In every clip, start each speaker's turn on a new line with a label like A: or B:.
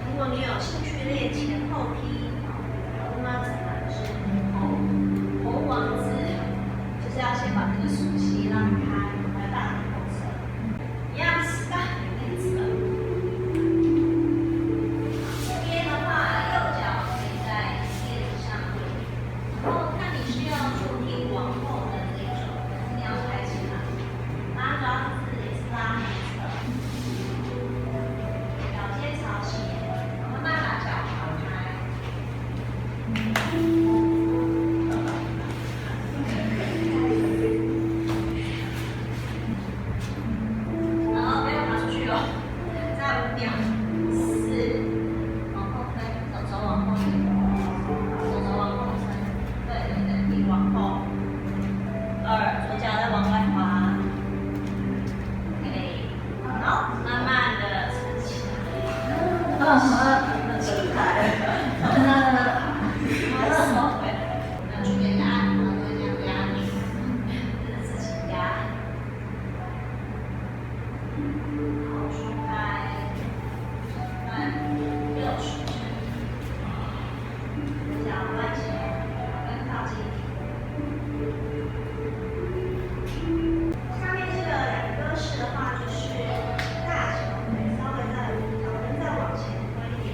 A: 如果你有兴趣练前后劈，那指的是猴王字，就是要先把这个属膝拉开，来大腿后侧，一样是大腿内侧。这边的话，右脚可以在垫子上，然后看你是要触地往后的那种，一定要抬起来，拉着自己是拉内侧。脚尖朝前，慢慢把脚抛开。然后不要爬出去哦，再5秒，4，往后推，手往后推，手往后推，对，你往后。2，左脚再往外滑。OK， 好，慢慢的撑起来。起来。收回来。那注意压，然后这样压力，自己压。好，出开，60度，脚弯起来，跟靠近地。下面这个2个式的话，就是大小腿稍微再脚跟再往前推一点。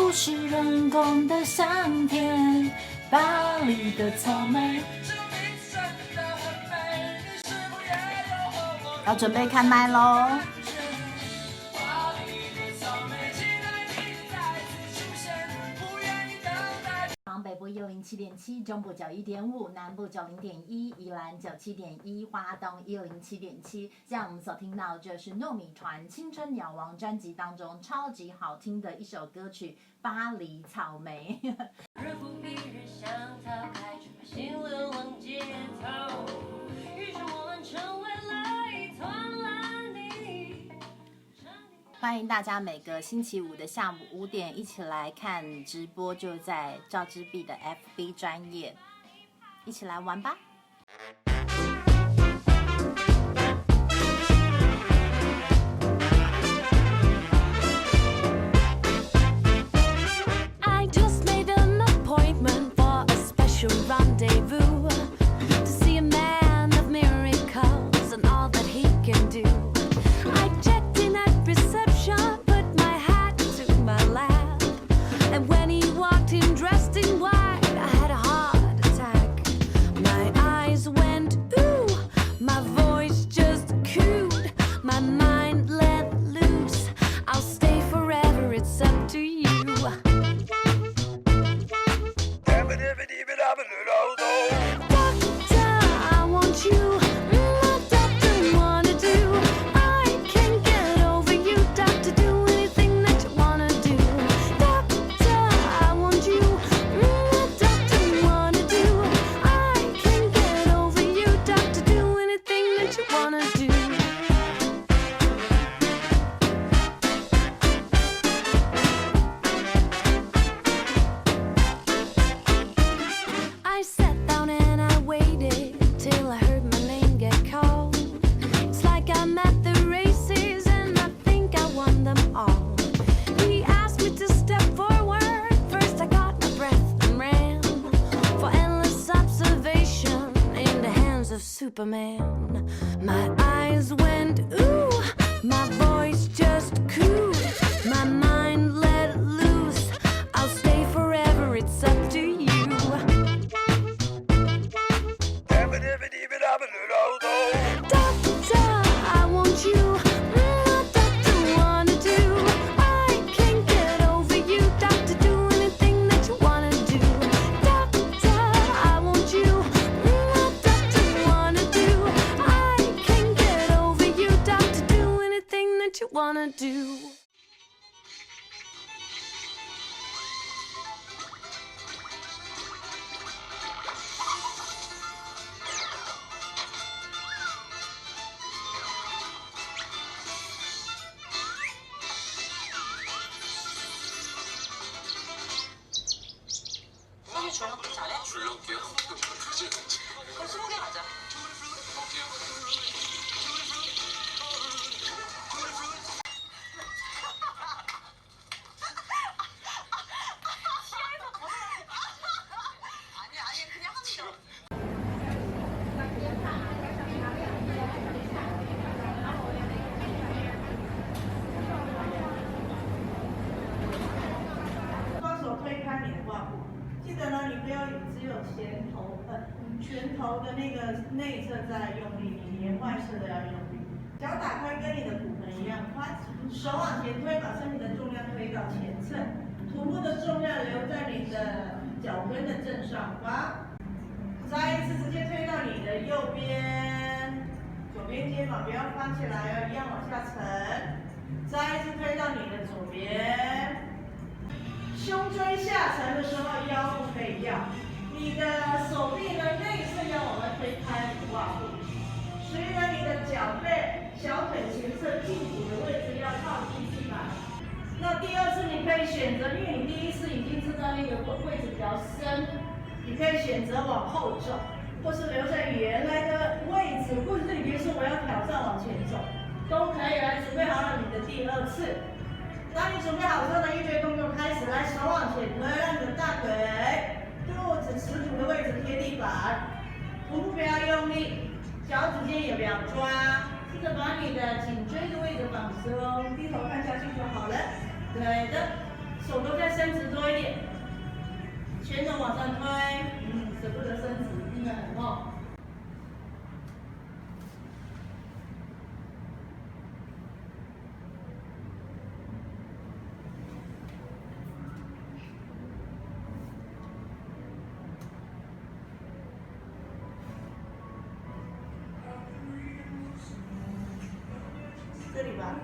B: 不是人工的香甜，巴黎的草莓。要准备开麦喽！北部107.7，中部91.5，南部90.1，宜兰97.1，花东107.7。现在我们所听到就是糯米团《青春鸟王》专辑当中超级好听的一首歌曲《巴黎草莓》。日复一日想逃开，却发现流浪街头，于是我们成为了一团烂泥。欢迎大家每个星期五的下午5点一起来看直播，就在赵之璧的 FB 专页，一起来玩吧。I just made an appointment for a special rendezvous to see a man of miracles and all that he can do. I checked in at reception, put my hat to my lap, and when he walked in dressed in white, I had a heart attack. My eyes went ooh, my voice just cooed, my mind let loose. I'll stay forever, it's up to you. Doctor, I want you. What doctor wanna do? I can't get over you. Doctor, do anything that you wanna do. Doctor, I want you. What doctor wanna do? I can't get over you. Doctor, do anything that you wanna do. I sat down and I waited till I heard my name get called. It's like I'm at the races and I think I won them all. He asked me to step forward. First I caught my breath and ran for endless observation in the hands of Superman. My eyes went ooh, my voice just cooed, my mind let loose. I'll stay forever, it's up to you. Doctor, I want you. What doctor wanna do? I can't get over you. Doctor, do anything that you wanna do. Doctor, I want you. What doctor wanna do? I can't get over you. Doctor, do anything that you wanna do.
C: 拳头的那个内侧在用力，你连外侧都要用力。脚打开跟你的骨盆一样宽，手往前推，把身体的重量推到前侧，臀部的重量留在你的脚跟的正上方。再一次直接推到你的右边，左边肩膀不要翻起来哦，一样往下沉。再一次推到你的左边，胸椎下沉的时候腰不可以要。你的手臂呢，内侧要往外推开5瓦步，随着你的脚背、小腿前侧胫骨的位置要靠近地板。那第二次你可以选择，因为你第一次已经知道那个位置比较深，你可以选择往后走，或是留在原来的位置，或者是你比如说我要挑战往前走，都可以。来，准备好了你的第二次。当你准备好之后呢，预备动作开始，来手往前推，让你的大腿。肚子耻骨的位置贴地板，臀部不要用力，脚趾尖也不要抓，试着把你的颈椎的位置放松，低头看下去就好了。对的，手手都再伸直多一点，拳头往上推，舍不得伸直，真的很痛。这里吧，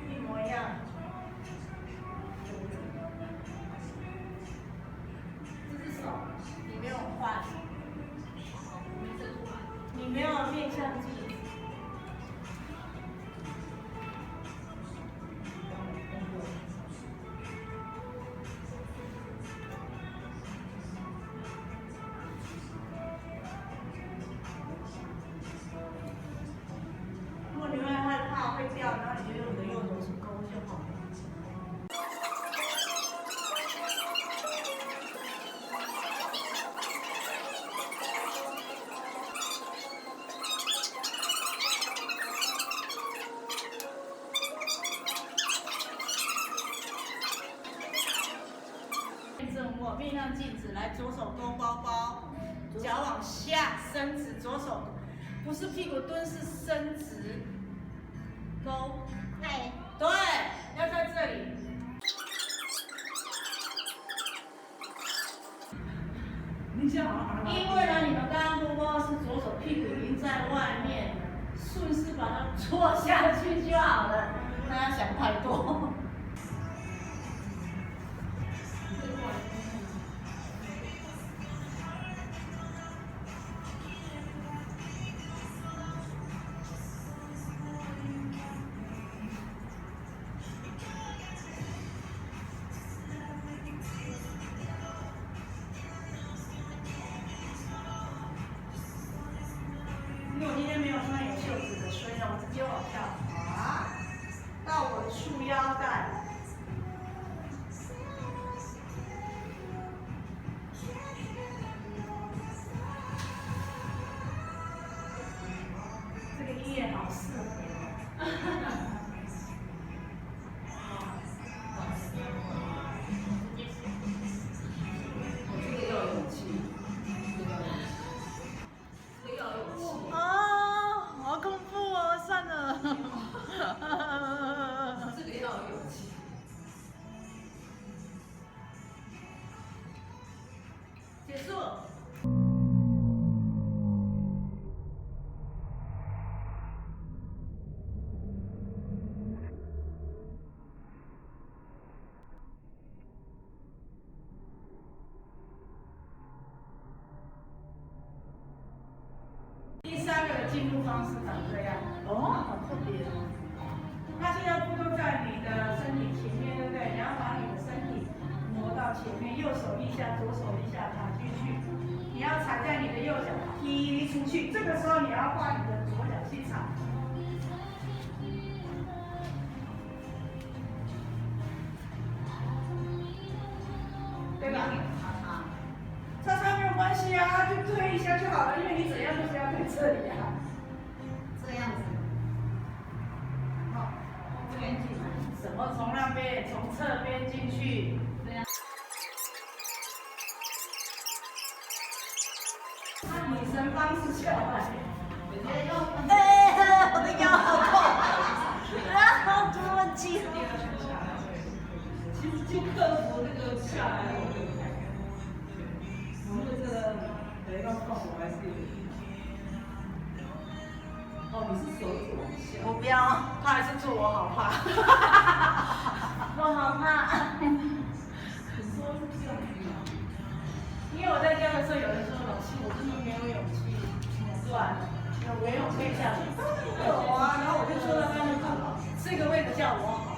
C: 一模一样。这只手你没有换，你没有面向镜子。如果你会害怕会掉，然后你就用你的右手去勾就好了。面向镜子，来左手勾包包，脚往下伸直，左手不是屁股蹲，是伸直勾。对，要在这里。因为呢，你们刚刚摸摸是左手屁股已经在外面，顺势把它坐下去就好了，不要想太多。因为我今天没有穿有袖子的，所以呢，我直接往下滑到我的束腰带。这个音乐好适合。结束。第三个的进入方式长这样。哦，好特别哦。它现在步骤在你的身体前面，对不对？你要把你的身体挪到前面，右手一下，左手一下，打进去。你要踩在你的右脚踢出去，这个时候你要换你的左脚去踩。对吧？叉叉没有关系啊，就推一下就好了，因为你怎样都是要推这里啊。
A: 这样子。
C: 好，这边进来，什么从那边从侧边进去。这样。按女生方式下来。
B: 我的腰好痛，然后这么紧。
D: 其实就克服那个下来的。我们这个有一个痛，我还是有点。哦，你是手一直往下。
B: 我不要，
C: 他还是做我好怕。
B: 我好怕。
D: 你说是这样子吗？
C: 因为我在教的时候，有人说老师，我真的没有勇气转，有没有推下去？有啊，然后我就坐到那里，这个位置叫我好。